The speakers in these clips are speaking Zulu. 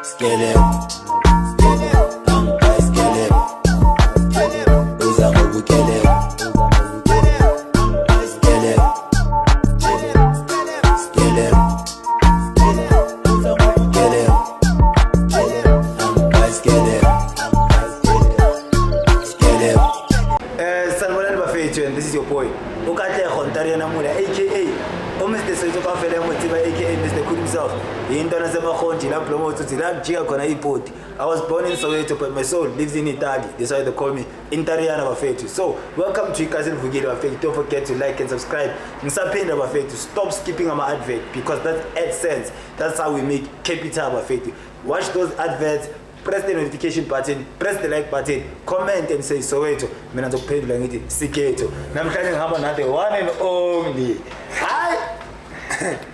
Skele, angkai skele, uza ngobukele, skele, skele, uza ngobukele, angkai skele, skele. Sanibonani bafethu, and this is your boy Ukatlego Ntariana Mula, aka Mr. Soweto Kafele Motiba, aka Mr. Cool himself. Yintwana seMakhonji la promote uthi la jika khona iPoti. I was born in Soweto but my soul lives in Italy. That's why they call me Intariana bafethu. So welcome to Cousin Vukile bafethu. Don't forget to like and subscribe. Ngisaphinda bafethu. Stop skipping our advert because that AdSense. That's how we make capital bafethu. Watch those adverts. Press the notification button, press the like button, comment and say Soweto. Mina ngizokuphendula ngithi Siketo. Namhlanje ngihamba nathi one and only. Hi.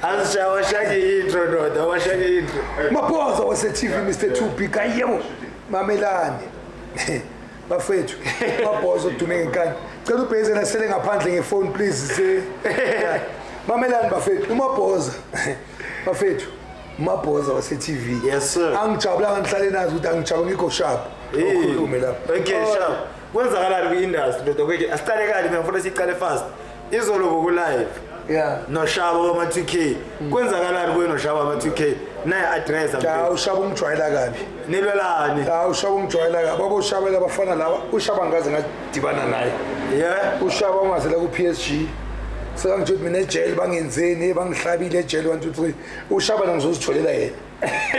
Awashaki intro no, awashaki intro. Maphoza wase-TV Mr. 2 Big ayebo mamelani. Bafethu, maphoza udume ngenkani. Cela ubheze nasele ngaphandle ngefone please say. Mamelani bafethu, umaphoza. Bafethu. Maphoza wase-TV. Yes sir. Angijabula ngihlale nazi ukuthi angijabula ngikho sharp. Ukhulume lapha. Okay, sharp. Kwenzakalani kwi-industry ndoda kweke? Asitale kali mina ngifuna siqale fast. Izolo boku live. Yeah. No Shaba wama 2K. Kwenzakalani kuwe no Shaba wama 2K? Naye address ambe. Ja uShaba ungijwayela kabi. Nilwelani? Ja uShaba ungijwayela kabi. Babo uShaba labafana laba. uShaba ngaze ngadibana naye. Yeah. uShaba ungazela ku PSG. Sengithe mina ejele bangenzeni bangihlabile ejele 1 2 3 uShaba ngizozitholela yena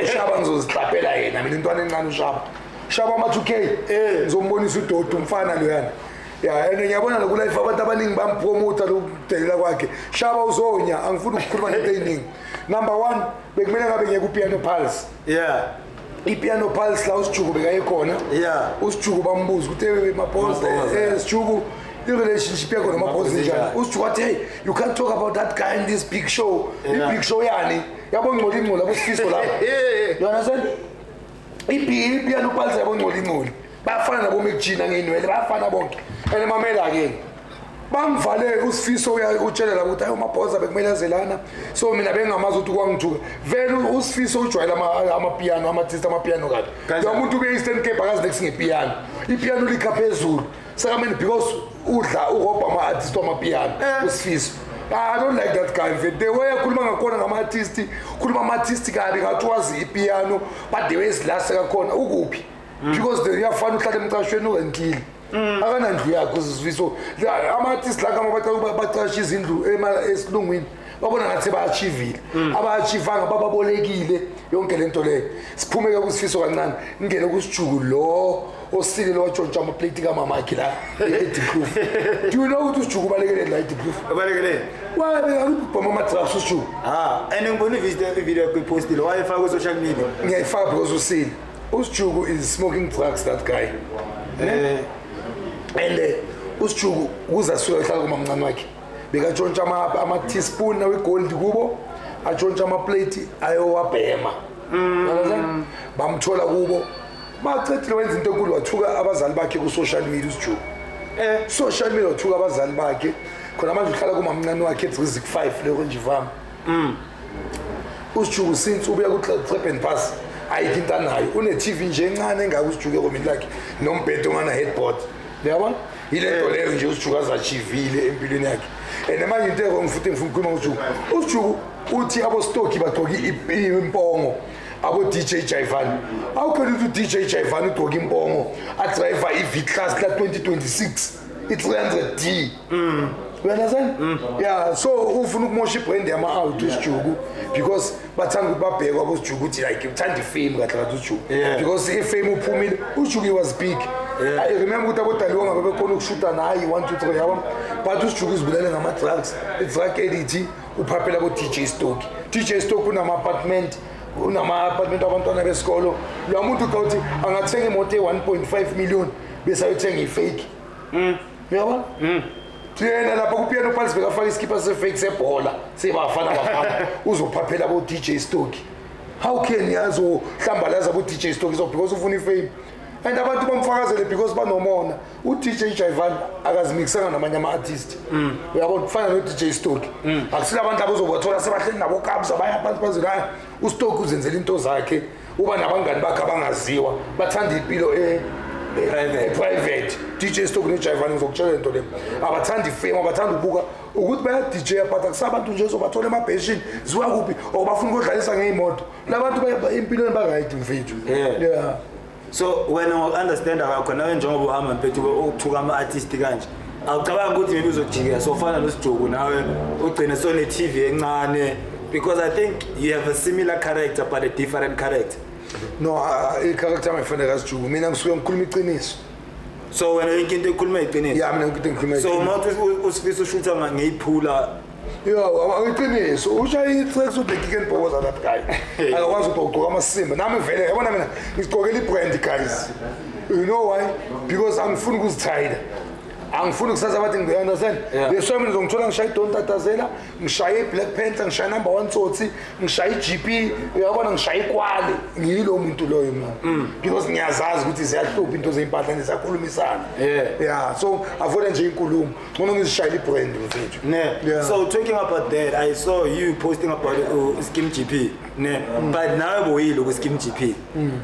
uShaba ngizozicapela yena mina intwana encane uShaba ama 2K ngizombonisa uDodo umfana lo yana ya ene ngiyabona lo live abantu abaningi bampromote lo kudelela kwakhe Shaba uzonya angifuni ukukhuluma ngento eyiningi number 1 bekumele ngabe ngiye ku Piano Pulse iPiano Pulse la uSijuku bekayikhona uSijuku bambuza ukuthi Maphoza Sijuku the relationship yakho noMaphoza njani uSijuku athi hey you can't talk about that guy in this big show big show yani yabo ngcola labo Sifiso lapha you understand iPiano Pulse yabo ngcola bafana nabo Mekjina ngenwele bafana bonke ene mamela ke bangivale uSifiso utshela labo ukuthi ayo Maphoza bekumele azelana so mina bengamazi ukuthi kwangithuka vele uSifiso ujwayela amapiano amatista amapiano kade umuntu ube Eastern Cape akazi next ngepiano ipiano likha phezulu sekameni because udla uhopa ama-artist wamapiano uSifiso I don't like that guy mfethu the way akhuluma ngakhona ngama-artist khuluma ama-artist kabi ngathi wazi ipiano but the way ezilahleka khona ukuphi because uyafana uhlala emcashweni uwentile akanandlu yakho uSifiso ama-artist la kama bacasha izindlu esilungwini babona ngathi ba-achievile aba-achievanga bababolekile yonke lento leyo siphumeke kuSifiso kancane ngene kuSijuku lo osilile watshontsha amaplate kamamakhe la eDiproof do you know ukuthi uSijuku balekele la eDiproof balekele wabe akubhoma amatraps uSijuku and ngibona i-video kwi-postile wayifaka ku social media ngiyayifaka because usile uSijuku is smoking drugs that guy and uSijuku uzasuka ehlala kumamncane wakhe bekatshontsha ama-teaspoon nawe-gold kubo atshontsha amaplate ayowabhema bamthola kubo bacethile wenza into enkulu wathuka abazali bakhe ku-social media uSijuku social media wathuka abazali bakhe khona manje uhlala kumamncane wakhe eDrizik 5 leyo nje ivama uSijuku since ubuya ku-Trap and Pass ayikho into anayo une-TV nje encane engaka uSijuku ekomini lakhe nombhedo ongana headboard uyabona ile nto leyo nje uSijuku azaachivile empilweni yakhe and manje into engifuthe ngifuna ukukhuluma uSijuku uthi abo-Stocky bagcoke impongo abo DJ Jaivan awukhona ukuthi DJ Jaivan ugcoke impongo adriver i-V-Class la 2026 i-300D you understand yeah so ufuna ukumosha ibrand yama-Audi uSijuku because bathanda ukuthi babheke abo-Sijuku ukuthi like uthanda ifame kahle kathi uSijuku because ifame uphumile uSijuku was big I remember ukuthi abodaliwa ngabe bekhona ukushuta naye 1 2 3 yabo but uSijuku izibulele ngama-drugs i-drug addict uphaphela abo-DJ Stocky DJ Stocky unama-apartment abantwana besikolo lo muntu ukuthi angathenga imoto e-1.5 million bese ayothenga i-fake uyabona thina lapha kuPiano Pulse bekafaka iskipa se-fake sebhola sebafana uzophaphela abo-DJ Stocky how can yazohlambalaza abo-DJ Stocky so because ufuna ifame and abantu bamfakazele because banomona uDJ Jaivan akazimixanga namanye ama-artist uyabona kufana noDJ Stocky akusile abantu abazobathola sebahleli nabo kabza baya phansi bazela uStocky uzenzela into zakhe uba nabangani bakhe abangaziwa bathanda impilo private DJ Stock neJivani ngizokutshela into le abathanda ifame abathanda ukubuka ukuthi baya DJ but akusabantu nje zobathola emabheshini ziwa kuphi obafuna ukudlalisa ngeimoto labantu impilweni ba right mfethu yeah. So when I understand akho nawe njengoba uhamba mfethu ukuthuka ama-artist kanje awucabanga ukuthi maybe uzojika sofana noSijogo nawe ugcine sone TV encane because I think you have a similar character but a different character. No, i-character mayifana kaSijogo mina ngisuke ngikhuluma iqiniso. So wena into ekhuluma iqiniso? Yeah, mina ngikhuluma iqiniso. So mawuthi usifisa ushutha ngeyiphula yo iqiniso ushaya i-tracks ubhekike nibhokoza lapha guy akakwazi ukugqoka amasimba nami vele yabona mina ngigqokela i-brand guys you know why because angifuni ukuzithayida angifuni ukusaza bathi ngiyaunderstand lesho mina ngizongithola ngishaya Don Tatazela ngishaya iBlack Panther ngishaya number 1 Tsotsi ngishaya iGP uyabona ngishaya iKwale ngiyilo muntu loyo mina because ngiyazazi ukuthi ziyahlupha into zeimpahla nesakhulumisana yeah so avoid nje inkulumo ngona ngizishayela ibrand mfethu. So talking about that I saw you posting about Skim GP but now boyile ku Skim GP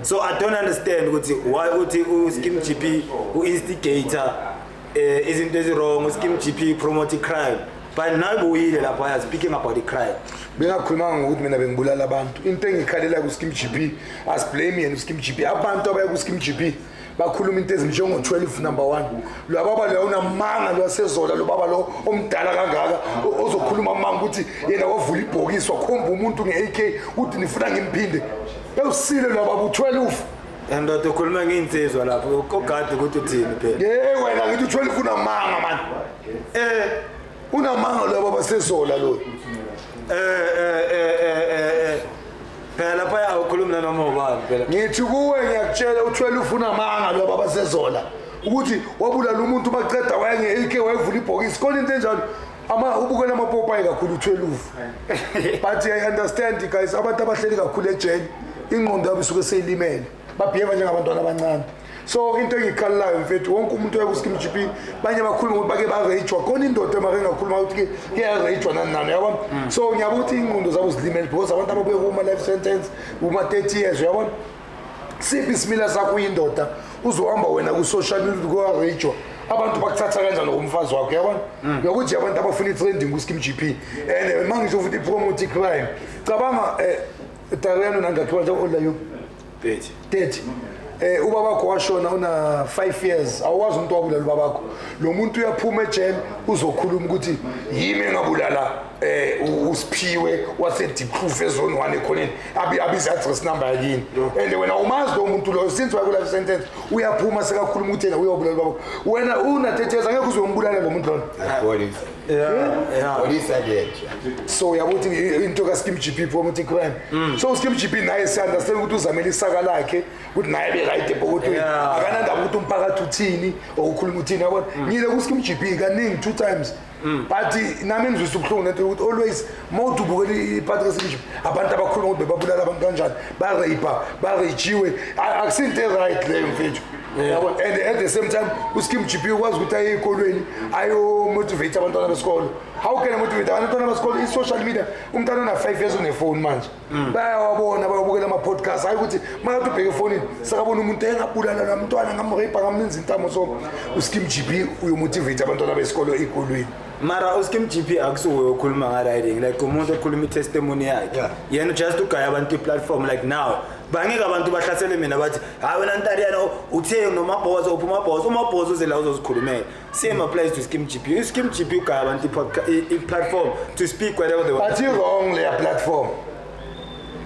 so I don't understand ukuthi why uthi Skim GP instigator isn't this wrong Skim GP promoting crime but now boyile lapha speaking about the crime bengakhuluma ngokuthi mina bengibulala abantu into engikhalela ku Skim GP as blame yena Skim GP abantu abaya ku Skim GP bakhuluma into ezinjengo 12 number 1 lo baba lo unamanga lwasezola lo baba lo omdala kangaka ozokhuluma manga ukuthi yena wavula ibhokisi wakhomba umuntu ngeAK uthi nifuna ngimphinde bewusile lo baba u12 ndoda ukhuluma ngeinsizwa lapho ogade ukuthi uthini phela wena ngithi u12 unamanga man unamanga lo baba sezola lo phela phaya awukhuluma noma ubani phela ngithi kuwe ngiyakutshela u12 ufuna amanga lo baba sezola ukuthi wabulala umuntu baqeda waya ngeAK wayevula ibhokisi khona into enjalo ubukela amapopayi kakhulu u12 but I understand guys abantu abahleli kakhulu ejele ingqondo yabo isuke seyilimele babheka njengabantwana abancane so into engikhalelayo mfethu wonke umuntu oya ku Skim GP banye bakhuluma ukuthi bake barejwa khona indoda emake ngakhuluma ukuthi ke yarejwa nani yabona so ngiyabuthi ukuthi ingqondo zabo zilimele because abantu ababuye kuma life sentence uma 30 years yabona siphi isimila sakho uyindoda uzohamba wena ku social media go rejwa abantu bakuthatha kanjani ngokumfazi wakho yabona ukuthi abantu abafuna i-trending ku Skim GP and manje uzofuthi promote crime cabanga Tariano nangakhiwa nje olayo 30 ubaba wakho washona una 5 years awazi umuntu wabulala ubaba wakho lo muntu uyaphuma ejele uzokhuluma ukuthi yimi engabulala uSiphiwe wase Diproof ezone 1 ekhoneni abize address number yakini and wena umazi lo muntu lo since waku life sentence uyaphuma sekakhuluma ukuthi yena uyabulala ubaba wena una 30 years angeke uzombulala lo muntu lo police again so yabuthi into ka Skim GP promoting crime so Skim GP naye siyandastand ukuthi uzamela isaka lakhe ukuthi naye be right ebhokotweni akanandaba ukuthi umphakathi uthini okukhuluma uthini yabona ngile ku Skim GP kaningi 2 times but nami ngizwisa ubuhlungu nento ukuthi always mawuthi ubukela iphathi ka Skim GP abantu abakhuluma ukuthi babulala abantu kanjani barejiwe akusinto right le mfethu yabona and at the same time uSkim GP ukwazi ukuthi aye ezikolweni ayo motivate abantwana besikolo how can I motivate abantwana besikolo i-social media umntwana ona 5 years une phone manje bayawabona bayobukela ama podcast hayi ukuthi manje ubheke efonini sakabona umuntu engabulala namntwana ngamrepa ngamlenza intamo so uSkim GP uyomotivate abantwana besikolo ezikolweni mara uSkim GP akusuwe ukhuluma nga-riding like umuntu okhuluma i-testimony yakhe yena just ugaya abantu i-platform like now bangeke abantu bahlasele mina bathi hayi wena Ntariyana uthe nomabhozo uphumabhozo umabhozo uze la uzozikhulumela same applies to Skim GP Skim GP ugaya abantu i-platform to speak whatever they want but you wrong their platform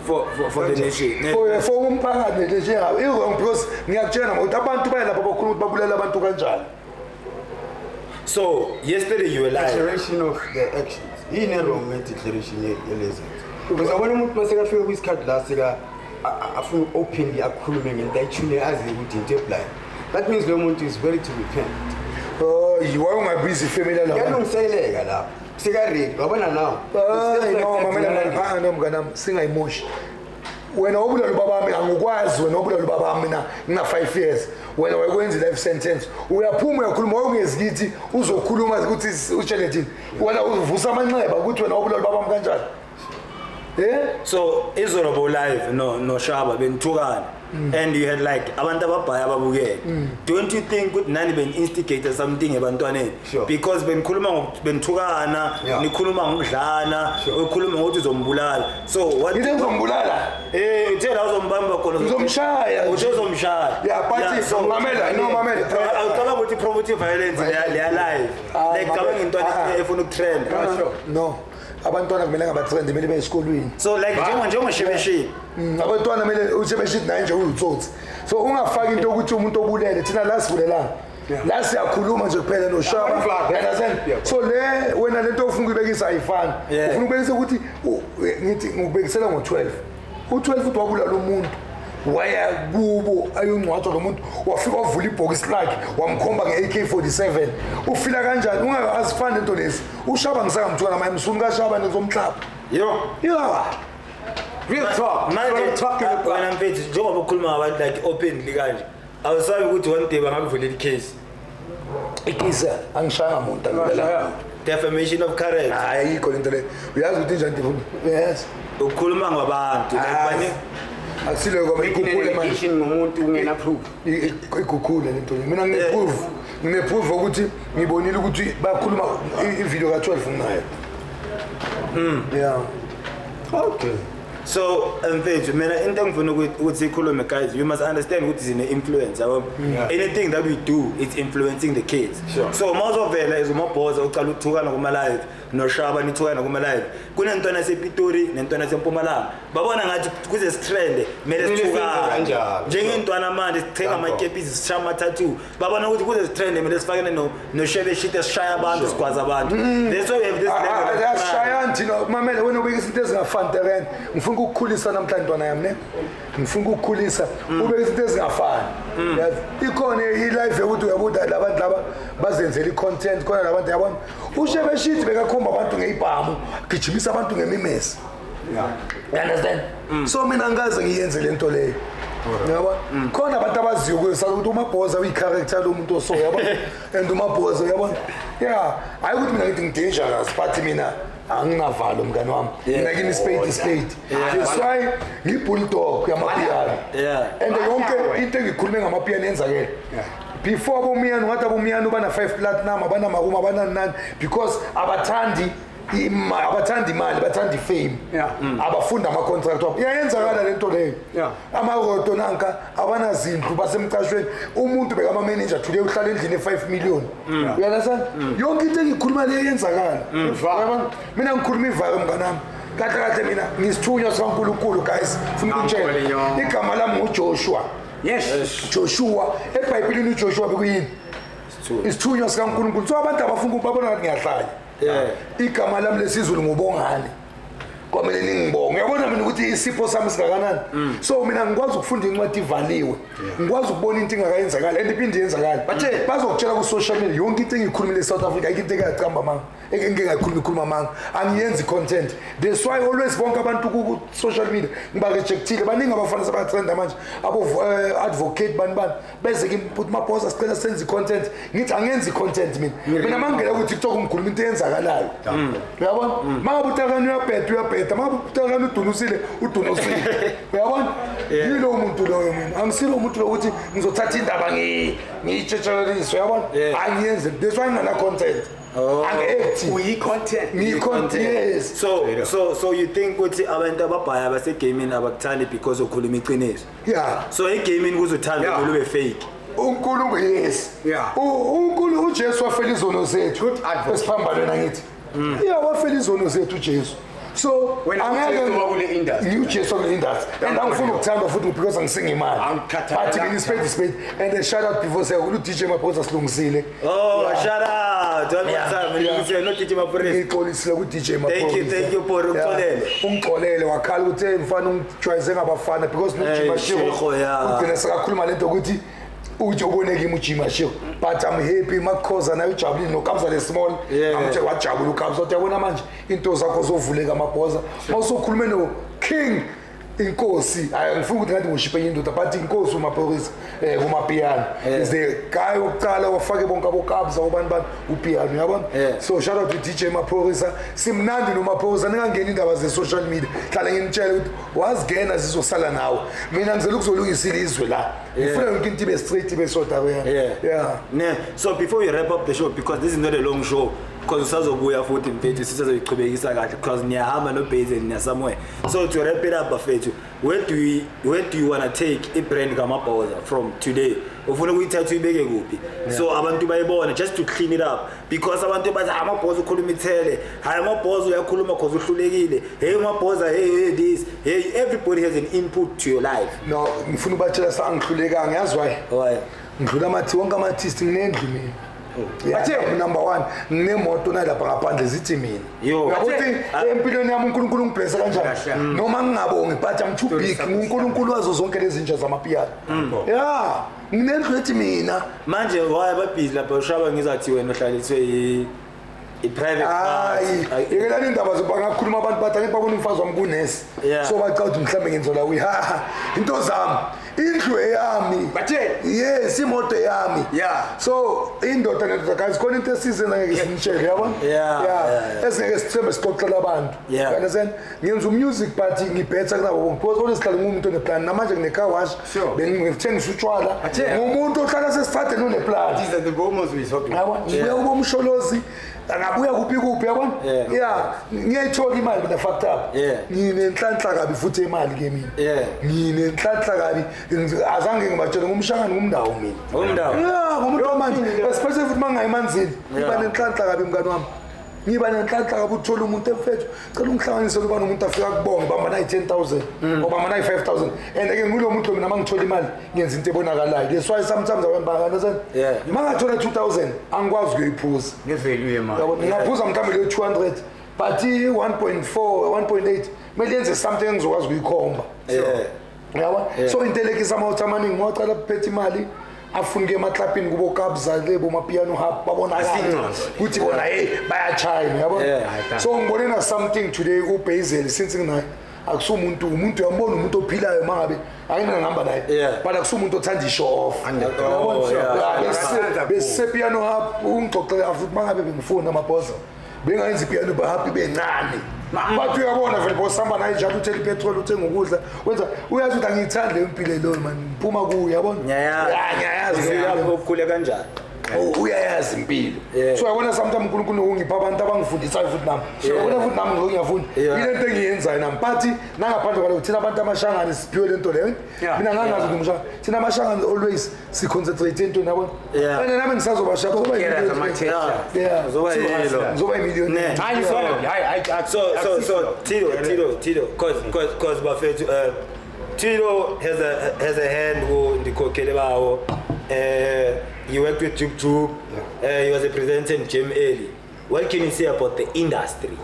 for the nation for umphakathi nje wrong because ngiyakutshela ukuthi abantu bayalapha bakhuluma ukuthi babulala abantu kanjani. So yesterday you were like declaration of the actions. Yini wrong with declaration yelezi? Because abona umuntu masekafika kwisikhathi la sika afuna openly akhulume ngento ayithule azi ukuthi into apply. That means lo muntu is ready to repent. You are my busy family la. Yalungiseleka lapho. Sika ready. Wabona now. No mamela no mnganami singayimoshi. Wena wabulala ubaba wami angikwazi wena wabulala ubaba wami mina ngina 5 years wena wayekwenza life sentence uyaphuma uyakhuluma ungezikithi uzokhuluma ukuthi utshele thini wena uvusa amanxeba ukuthi wena wabulala ubaba wami kanjani So Izolobo live no Shaba benithukana and you had like abantu ababhaya ababukele. Don't you think ukuthi nani ben-instigate something ebantwaneni? Sure. Because benikhuluma benithukana, nikhuluma ngokudlana, ukhuluma ngokuthi uzombulala. So what Yini uzombulala? uthe la uzombamba khona Uzomshaya. uthe uzomshaya. Yeah, but mamela. Awucabanga ukuthi promotive violence leya live. Like cabanga intwana efuna ukutrend. No. Abantwana kumele ngabatrend kumele baye esikolweni. So like njengoshebeshini Abantwana kumele ushebeshini naye nje uyotsotsi. So ungafaki into ukuthi umuntu obulele thina la sivulelana. La siyakhuluma nje kuphela noShaba. So le wena lento ufuna ukubekisa ayifani. Ufuna ukubekisa ukuthi ngithi ngikubekisela ngo12. U12 uthi wabulala umuntu. Waya kubo ayongcwathwa lo muntu wafika wavula ibhokisi lakhe wamkhomba ngeAK47 ufila kanjani ungazifani into lezi uShaba ngisakamthula nama emsuni kaShaba nezomhlaba Real talk. manje wena mfethu njengoba ukhuluma ngabantu like openly kanje awusabi ukuthi one day bangakuvulela icase ikisa angishaya umuntu defamation of character ayikho lento le uyazi ukuthi njani ndifuna yes ukhuluma ngabantu like akusile ngoba ikhuphule manje Allegation ngomuntu ungena proof. ikhuphule lento mina ngineproof ukuthi ngibonile ukuthi bakhuluma ivideo ka12 ngayo yeah Okay. So mfethu mina into engifuna ukuthi ikhulume guys you must understand ukuthi zine-influence anything that we do it's influencing the kids. Sure. So mawuzovela izomabhoza ucala ukuthukana kuma-live noShaba nithukana kuma-live kunentwana yasePitori nentwana yaseMpumalanga babona ngathi kuze sitrende kumele sithukane njengentwana manje sithenga amakepisi sishaya ama-tattoo babona ukuthi kuze sitrende kumele sifakene noshebeshite sishaya abantu sigwaza abantu that's why we have this level of ashaya thina mamela wena ubekisa into ezingafani terene ngifuna ukukhulisa namhlanje ntwana yami ne ngifuna ukukhulisa ubekisa into ezingafani ikhona i-live yokuthi uyabuda labantu laba bazenzela i-content khona labantu yabona uShebeshithi bekakhomba abantu ngeyibhamu gijimisa abantu ngemimesi you understand so mina angaze ngiyenze lento leyo yabona khona abantu abaziyo kwesa ukuthi uMabhoza uyi-character lo muntu oso yabona and uMabhoza yabona hayi ukuthi mina ngithi ngi-dangerous but mina anginavalo mngani wami mina kimi spade that's why ngi-bulldog yamapiyano and yonke into engikhulume ngamapiyano yenzakele before abomiyano ngathi abomiyano bana-5 platinum abanamakuma abanani because abathandi imali bathanda ifame abafunda ama-contract wabo iyayenzakala lento leyo amaroto nanka abanazindlu basemcashweni umuntu bekamamanager thule uhlala endlini e5 million uyanasana yonke into engikhuluma leyo yenzakala mina ngikhuluma ivalo mnganami kahle mina ngisithunywa sikaNkulunkulu guys funa ukutshela igama lami nguJoshua Joshua eBhayibhelini uJoshua bekuyini isithunywa sikaNkulunkulu so abantu abafuna ukubabona ngathi ngiyahlanya igama lami lesizulu ngubongane kwamele ningibonge uyabona mina ukuthi isipho sami singakanani so mina ngikwazi ukufunda incwadi ivaliwe ngikwazi ukubona into engakayenzakala and iphinde yenzakala bazokutshela ku social media yonke into engiyikhulumile eSouth Africa ayikho into engacamba manga engingayikhuluma manga angiyenzi content that's why always bonke abantu ku social media ngiba rejectile baningi abafana sebatrend manje abo advocate bani beze kimi Mabhoza sicela senze content ngithi angenzi content mina mangela ukuthi TikTok ngikhuluma into eyenzakalayo uyabona mangabutakani uyabheda mangabutakani udunusile uyabona yilo umuntu loyo mina angisilo umuntu lo ukuthi ngizothatha indaba ngiyitshetshelise uyabona angiyenze that's why ngana content Yes. So you think ukuthi abantu ababhaya basegaming abakuthandi because ukhuluma iqiniso? So egaming kuzothanda ube fake. uNkulunkulu yes uNkulunkulu uJesu wafela izono zethu esiphambanweni angithi wafela izono zethu uJesu so angeke uJesu kule industry and angifuna ukuthandwa futhi because angisinga imali but mina spade and a shout out before say uDJ Mabhoza silungisile shout out no DJ Mabhoza ngixolisile ku DJ Mabhoza thank you for ukuxolele ungixolele wakhala ukuthi mfana ungijwayeze ngabafana because no Jima Shiro ugcina sekakhuluma lento ukuthi uthi ubone kimi uJima Shiro but I'm happy makhoza nayo ujabulile noKabza le small amthe wajabula uKabza uthi yabona manje into zakho zovuleka Mabhoza mawusokhulume no King inkosi angifuni ukuthi ngathi ngishiphe indoda but inkosi uMaphorisa kumapiano is the guy oqala wafake bonke abokabza obani upiano yabona so shout out to DJ Maphorisa simnandi noMaphorisa ningangena indaba ze social media hlala nginitshela ukuthi wazigena sizosala nawe mina ngizela ukuzolungisa ilizwe la ngifuna yonke into ibe straight ibe soda yeah so before we wrap up the show because this is not a long show because usazobuya futhi mfethu sisazoyiqhubekisa kahle because niyahamba no base niya somewhere so to wrap it up bafethu where do you want to take ibrand kaMabhoza from today ufuna ukuyithatha uyibeke kuphi so abantu bayibona just to clean it up because abantu bathi aMabhoza ukhuluma ithele hayi aMabhoza uyakhuluma because uhlulekile hey uMabhoza hey this hey everybody has an input to your life no ngifuna ubatshela sangihluleka ngiyazi why ngidlula amathi wonke ama-artist nginendlu mina number 1 nginemoto nalapha ngaphandle zithi mina uyakuthi empilweni yami uNkulunkulu ungiblessa kanjani noma ngingabongi but I'm too big uNkulunkulu wazo zonke lezi zinto zamapiano nginendlu ethi mina manje why babhizi lapha ushaba ngizathi wena ohlaliswe i-private yekelani indaba zobangakhuluma abantu bathi angeke babone umfazi wami kunesi so bacawuthi mhlawumbe ngenzola into zami indlu eyami yes imoto eyami so indoda nendoda khona into esizena ngeke sinitshele yabona esingeke sithembe sixoxela abantu understand ngenza music but ngibhetha kunabo bonke because always hlala ngumuntu oneplan namanje ngine-car wash bengithengisa utshwala ngumuntu ohlala sesithathe noneplan these are the rumors we talking ngibuya kuba umsholozi angabuya kuphi yabona ngiyayithola imali mina fucked up nginenhlanhla kabi futhi imali ke mina nginenhlanhla kabi azange ngibatshele ngumshangani ngumndawo mina ngumuntu wamanje especially futhi mangayimanzini ngiba nenhlanhla kabi mngani wami ngiba nenhlanhla kabi uthola umuntu emfethu cela ungihlanganise kuba nomuntu afika kubonge bamba nayi 10,000 or bamba nayi 5,000 and ke ngulo muntu mina mangithola imali ngenza into ebonakalayo that's why sometimes abantu bangathi mangathola 2,000 angikwazi ukuyiphuza ngevalue yemali ngaphuza mhlawumbe le 200 but 1.4 1.8 mele yenze something engizokwazi ukuyikhomba yabona so intelekisa amawuthi amaningi ngocala ukuphetha imali afuna ke emaklapini kubo kabza lebo mapiano hub babona ukuthi bona bayachina yabona so ngibone na something today ku Basil since nginaye akusumuntu umuntu uyambona umuntu ophilayo mangabe ayinangihamba naye but akusumuntu othanda ishow off bese piano hub ungixoxela futhi mangabe bengifuna amaBhoza bengayenza piano ba happy bencane bathi uyabona vele bosamba naye njalo uthela ipetrol uthenga ukudla wenza uyazi ukuthi angiyithandi le mpilo lo man phuma kuyo yabona ngiyayazi lapho ukukhule kanjani uyayazi impilo so yabona sometimes uNkulunkulu ungipha abantu abangifundisayo futhi nami yabona futhi nami ngiyafunda ile nto engiyenzayo nami but nangaphandle kwalo thina abantu amashangane siphiwe lento leyo mina ngangazi ukuthi umshangane thina amashangane always si concentrate into yabona and nami ngisazobashaba ngoba zoba imiliyoni so Tito cause bafethu Tito has a hand in the kokele bawo he worked with Juke he was a presenter in Jim Early. What can you say about the industry?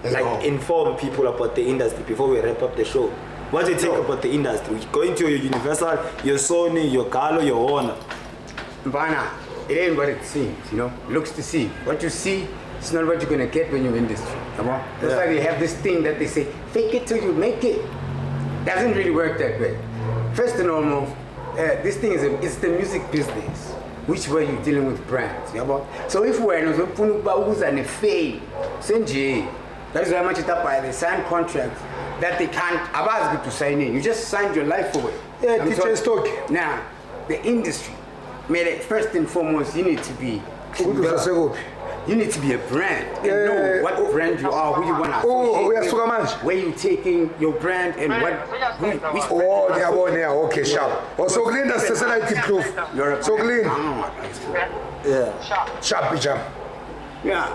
Like inform people about the industry before we wrap up the show. What do you think about the industry? Going to your Universal, your Sony, your Carlo, your Warner. Bana, it ain't what it seems, you know. Looks to see. What you see, it's not what you're gonna get when you're in industry. Come on. That's why they have this thing that they say, fake it till you make it. Doesn't really work that way. First and foremost, this thing it's the music business, which way you're dealing with brands. So if we're not going to fail, that is why much by the signed contract that they can't ask you to sign in. You just signed your life away. DJ Stock. Now, the industry, first and foremost, you need to be You need to be a brand and know what brand you are, who you want to associate with, where you taking your brand and which brand. Okay, sharp. So Glenn, that's the society proof. So Glenn. Sharp, jam. Yeah.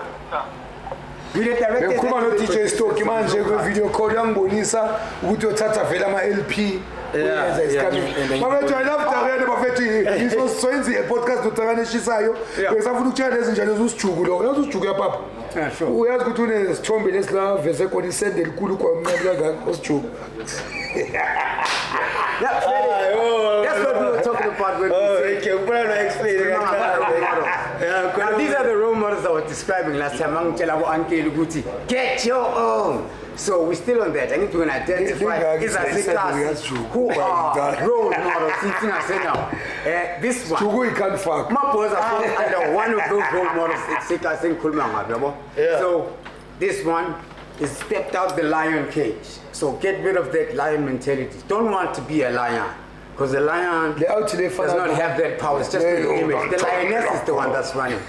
Ngikhuluma no DJ Stock manje ku video call yangibonisa ukuthi uthatha vele ama LP uyenza isikhathi. Mabethu I love Tariyane bafethi ngizosenza i-podcast uTariyane eshisayo besafuna ukutshela lezi njalo usijuku lo. Uyazi usijuku yapapa? Sure. Uyazi ukuthi unesithombe lesila vese khona isende likhulu kwa mncane kangaka usijuku. That's what we were talking about when we explain. Now these are the role models I was describing. describing last time, get your own. So we're still on that. I need to identify who are role models. This one. My boys are under one of those role models. So this one is stepped out the lion cage. So get rid of that lion mentality. Don't want to be a lion. Because the lion does not have that power, it's just the image. The lioness is the one that's running.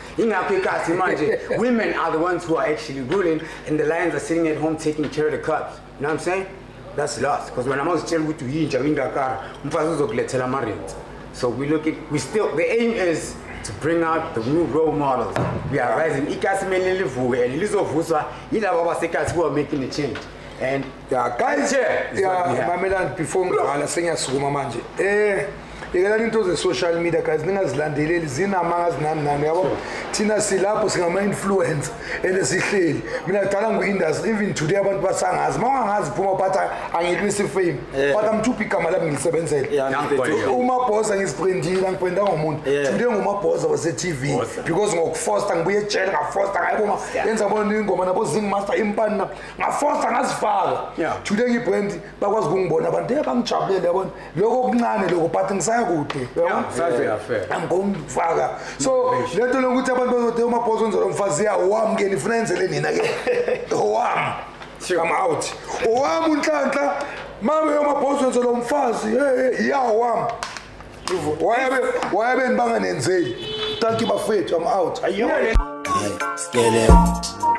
Women are the ones who are actually ruling, and the lions are sitting at home taking care of the cubs. You know what I'm saying? That's lost. Because when I'm always telling you to hinja in the car, so the aim is to bring out the new role models. We are rising. Who are making the change. And guys, Mamelan, before ngala sengiyasukuma manje ikelani into ze-social media guys ningazilandeleli zinamanga zinani yabo thina silapho singama-influencer and sihleli mina kudala ngu-industry even today abantu basangazi ma ungangazi phuma but angilwisi fame but amthupha igama lami ngilisebenzele umabhoza ngizibhrendile angibrendanga umuntu today ngumabhoza wase-TV because ngokufosta ngibuye ejele ngafosta ngayiboma yenza bona ingoma nabo zingmaster impani ngafosta ngazifaka today ngibrand bakwazi ukungibona abantu bangijabulele yabona lokho okuncane lokho but ngisaya kude angomfaka so lento lokuthi abantu bazothi umabhoza onzolo umfazi yawamkeni ifuna yenzele nina ke owam come out owam unhlanhla mama yomabhoza onzolo umfazi yawam wayabe nibanga nenzeli thank you bafethu I'm out Skeleton.